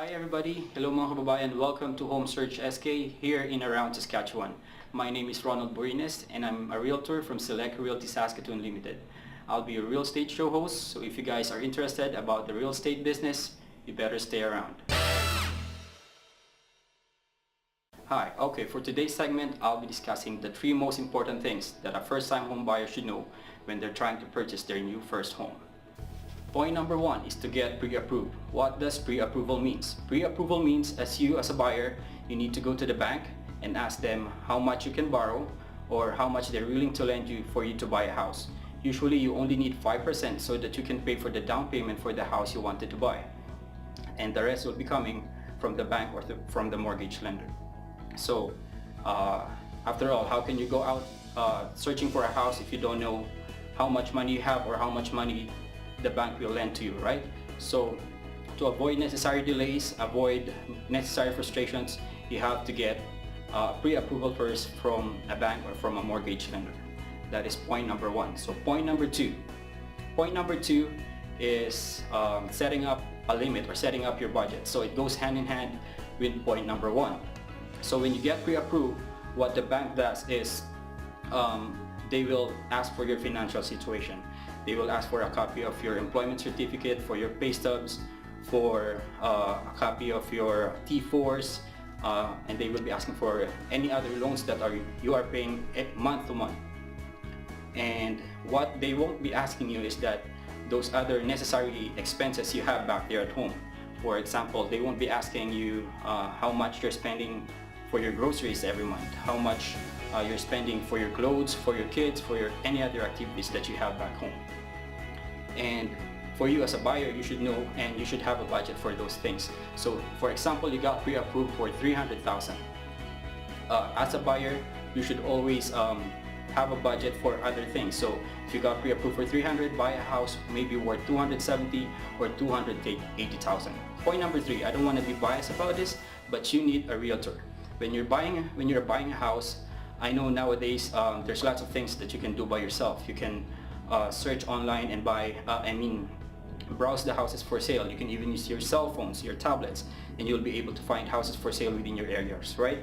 Hi everybody, hello mga kababayan, welcome to Homesearchsk here in around Saskatchewan. My name is Ronald Borines and I'm a realtor from Select Realty Saskatoon Limited. I'll be a real estate show host, so if you guys are interested about the real estate business, you better stay around. Hi, okay, for today's segment, I'll be discussing the 3 most important things that a first-time home buyer should know when they're trying to purchase their new first home. Point number 1 is to get pre-approved. What does pre-approval means? Pre-approval means as a buyer, you need to go to the bank and ask them how much you can borrow or how much they're willing to lend you for you to buy a house. Usually you only need 5% so that you can pay for the down payment for the house you wanted to buy. And the rest will be coming from the bank or from the mortgage lender. So after all, how can you go out searching for a house if you don't know how much money you have or how much money the bank will lend to you, right? So to avoid necessary delays, avoid necessary frustrations, you have to get pre-approval first from a bank or from a mortgage lender. That is point number 1. So point number 2. Point number 2 is setting up a limit or setting up your budget. So it goes hand in hand with point number 1. So when you get pre-approved, what the bank does is they will ask for your financial situation. They will ask for a copy of your employment certificate, for your pay stubs, for a copy of your T4s, and they will be asking for any other loans that you are paying month to month. And what they won't be asking you is that those other necessary expenses you have back there at home. For example, they won't be asking you how much you're spending for your groceries every month, how much you're spending for your clothes, for your kids, for any other activities that you have back home. And for you as a buyer, you should know and you should have a budget for those things. So for example, you got pre-approved for $300,000. As a buyer, you should always have a budget for other things. So if you got pre-approved for $300,000, buy a house maybe worth $270,000 or $280,000. Point number 3, I don't want to be biased about this, but you need a realtor. When you're buying a house, I know nowadays there's lots of things that you can do by yourself. You can search online and browse the houses for sale. You can even use your cell phones, your tablets, and you'll be able to find houses for sale within your areas, right?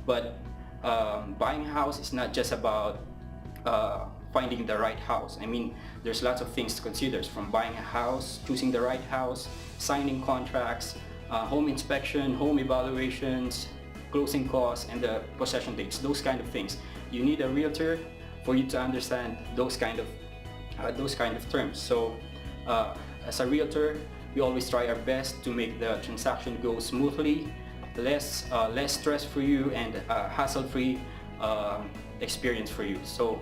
But buying a house is not just about finding the right house. There's lots of things to consider, from buying a house, choosing the right house, signing contracts, home inspection, home evaluations, closing costs, and the possession dates, those kind of things. You need a realtor for you to understand those kind of terms. So as a realtor, we always try our best to make the transaction go smoothly, less stress for you, and hassle-free experience for you. So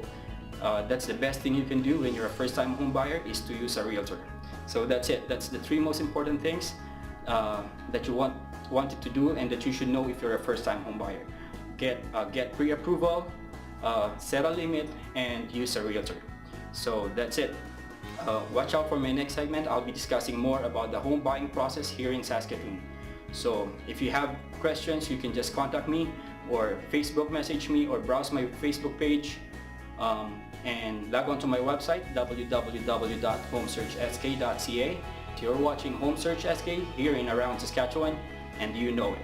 that's the best thing you can do when you're a first-time home buyer, is to use a realtor. So that's it. That's the 3 most important things that you wanted to do and that you should know if you're a first-time home buyer. Get pre-approval, set a limit, and use a realtor. So that's it. Watch out for my next segment. I'll be discussing more about the home buying process here in Saskatoon. So if you have questions, you can just contact me or Facebook message me or browse my Facebook page and log on to my website www.homesearchsk.ca. You're watching Homesearchsk here in around Saskatchewan, and you know it.